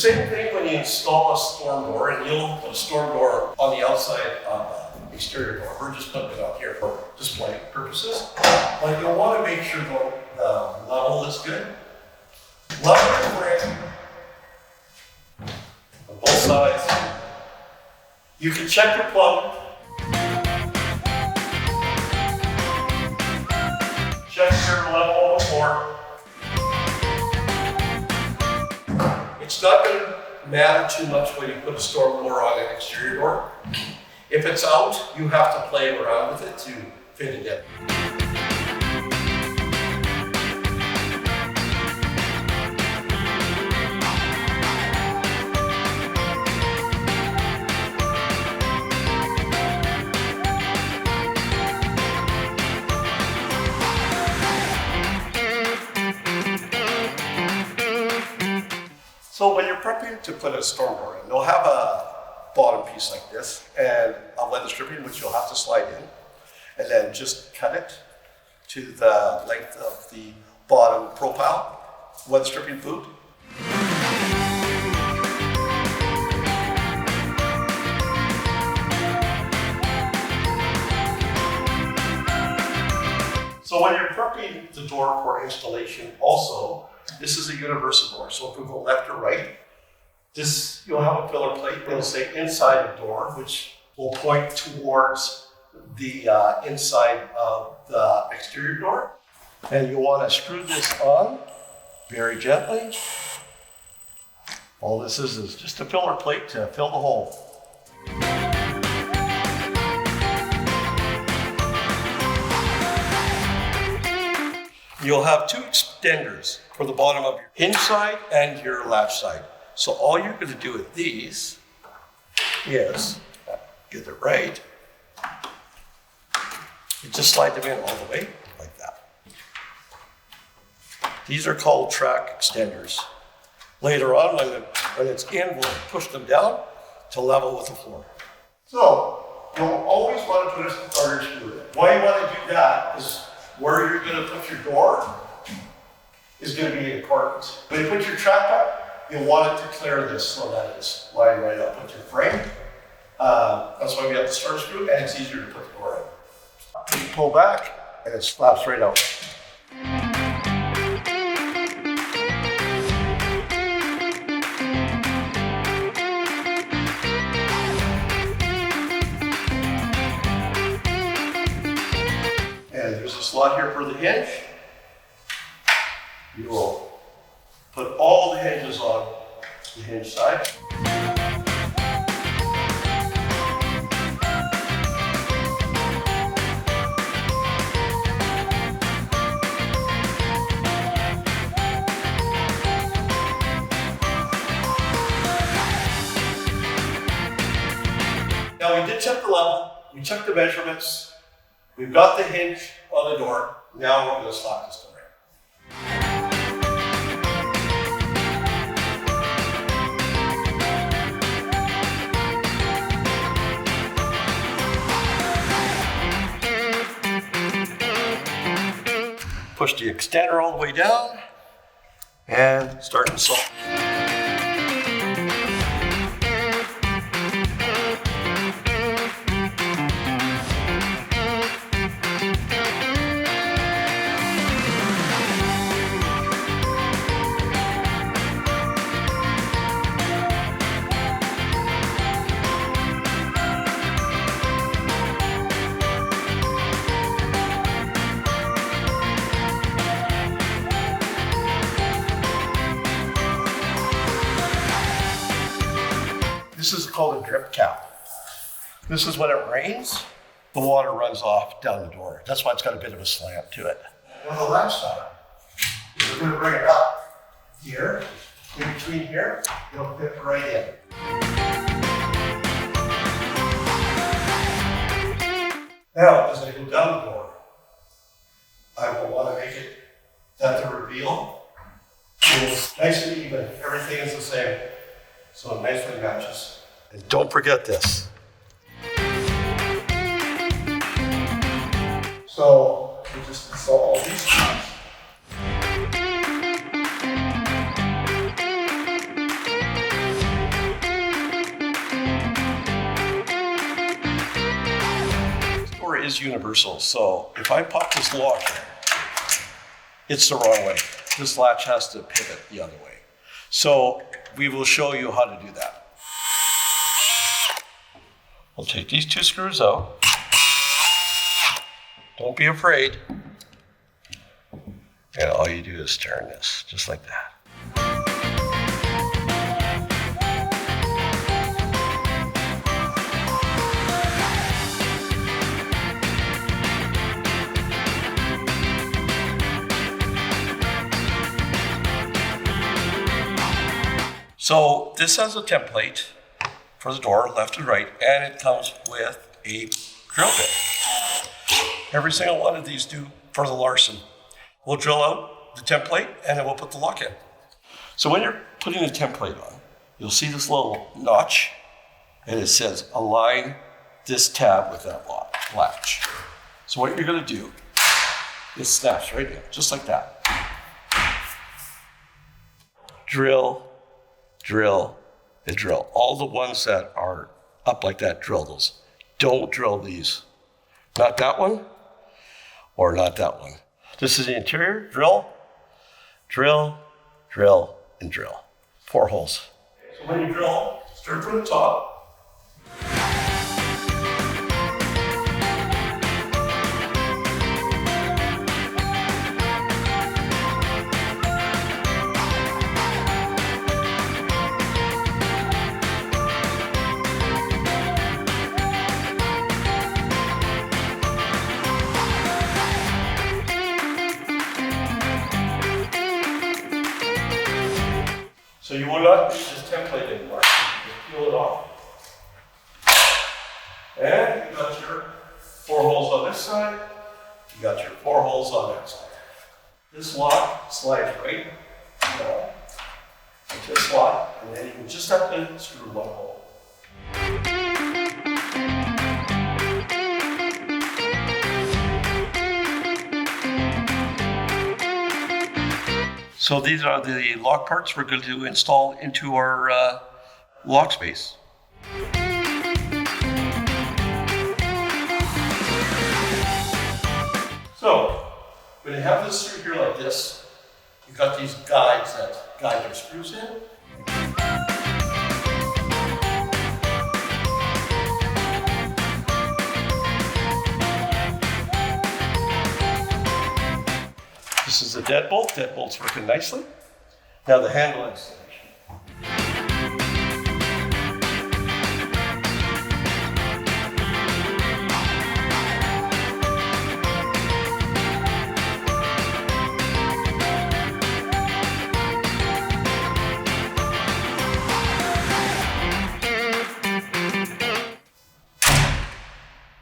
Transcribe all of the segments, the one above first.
same thing when you install a storm door, and you'll put a storm door on the outside of the exterior door. We're just putting it up here for display purposes. But you'll want to make sure the level is good. Level your frame on both sides. You can check your plumb. Check your level on the floor. It's not going to matter too much when you put a storm door on an exterior door. If it's out, you have to play around with it to fit it in. So when you're prepping to put a storm door in, you'll have a bottom piece like this and a leather stripping, which you'll have to slide in, and then just cut it to the length of the bottom profile weather stripping boot. So when you're prepping the door for installation also, this is a universal door, so if we go left or right, you'll have a filler plate. It'll say inside the door, which will point towards the inside of the exterior door. And you want to screw this on very gently. All this is just a filler plate to fill the hole. You'll have two extenders for the bottom of your hinge side and your latch side. So all you're going to do with these is get it right. You just slide them in all the way like that. These are called track extenders. Later on, when it's in, we'll push them down to level with the floor. So you'll always want to put a starter screw in. Why you want to do that is where you're going to put your door is going to be important. When you put your track up, you'll want it to clear this so that it's lined right up with your frame. That's why we have the starter screw, and it's easier to put the door in. You pull back, and it slaps right out. There's a slot here for the hinge. You will put all the hinges on the hinge side. Now we did check the level, we checked the measurements. We've got the hinge on the door. Now we're going to slot this door in. Push the extender all the way down and start to slot. This is called a drip cap. This is when it rains, the water runs off down the door. That's why it's got a bit of a slant to it. On the left side, we're going to bring it up here, in between here, it'll fit right in. Now, as I go down the door, I will want to make it that the reveal is nice and even. Everything is the same. So it nicely matches. And don't forget this. So we just install all these parts. is universal, so if I pop this lock in, it's the wrong way. This latch has to pivot the other way. So we will show you how to do that. We'll take these 2 screws out. Don't be afraid. And all you do is turn this, just like that. So this has a template for the door, left and right, and it comes with a drill bit. Every single one of these do for the Larson. We'll drill out the template and then we'll put the lock in. So when you're putting the template on, you'll see this little notch and it says align this tab with that latch. So what you're gonna do, it snaps right in, just like that. Drill, drill, and drill. All the ones that are up like that, drill those. Don't drill these. Not that one, or not that one. This is the interior, drill, drill, drill, and drill. 4 holes. So when you drill, start from the top. So you will not use this template anymore. Just peel it off. And you got your 4 holes on this side. You got your 4 holes on that side. This lock slides right down into this slot, and then you just have to screw 1 hole. So these are the lock parts we're going to install into our lock space. So when you have this through here like this, you've got these guides that guide your screws in. This is the deadbolt. Deadbolt's working nicely. Now the handle installation.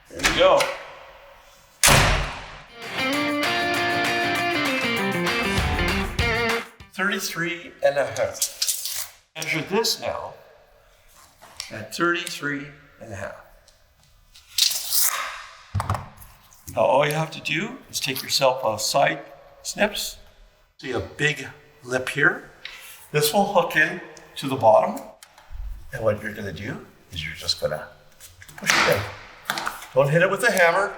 There we go. 33 and a half. Measure this now at 33 and a half. Now all you have to do is take yourself a side snips. See a big lip here. This will hook in to the bottom. And what you're gonna do is you're just gonna push it in. Don't hit it with a hammer.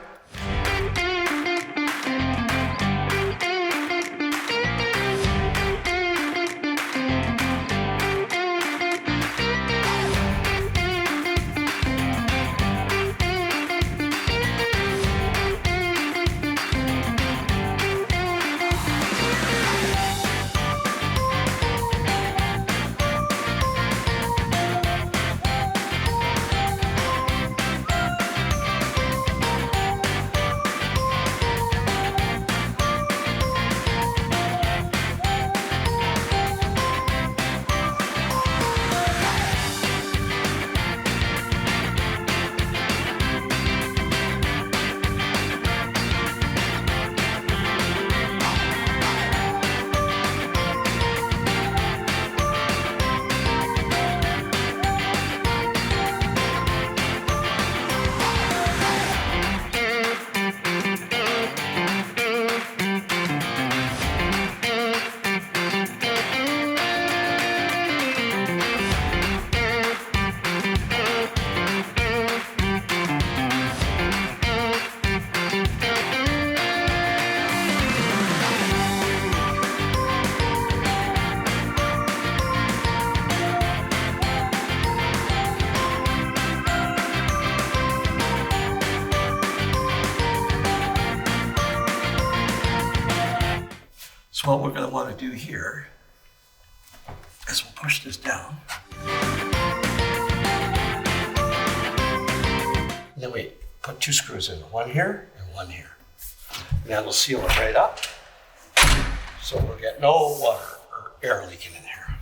So what we're going to want to do here is we'll push this down. And then we put 2 screws in, one here and one here. And that'll seal it right up. So we'll get no water or air leaking in here.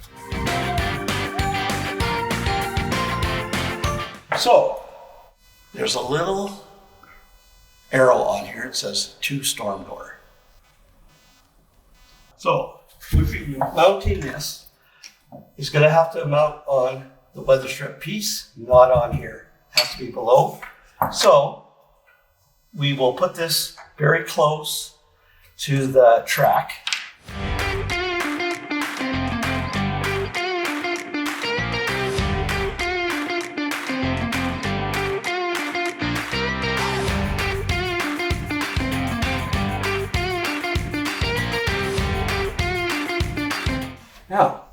So there's a little arrow on here. It says to storm door. So if you're mounting this, it's going to have to mount on the weather strip piece, not on here. It has to be below. So we will put this very close to the track. Now,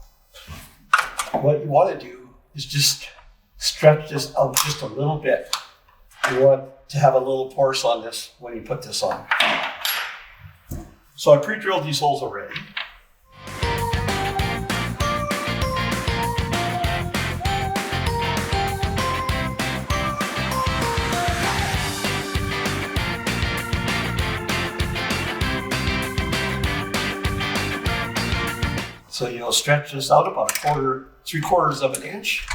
what you want to do is just stretch this out just a little bit. You want to have a little force on this when you put this on. So I pre-drilled these holes already. So you'll stretch this out about 3/4 of an inch.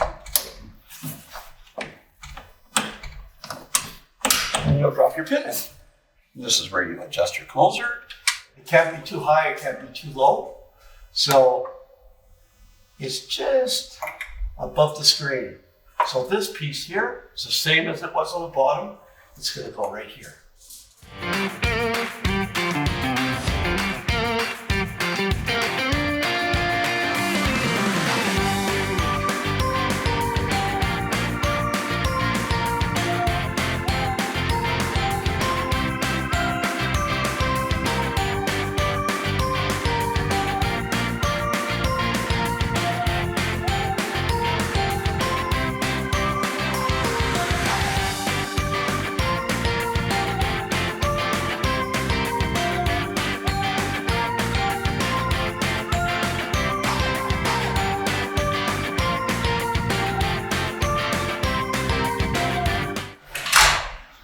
And you'll drop your pin in. And this is where you adjust your closer. It can't be too high, it can't be too low. So it's just above the screen. So this piece here is the same as it was on the bottom. It's going to go right here.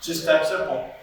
Just that simple.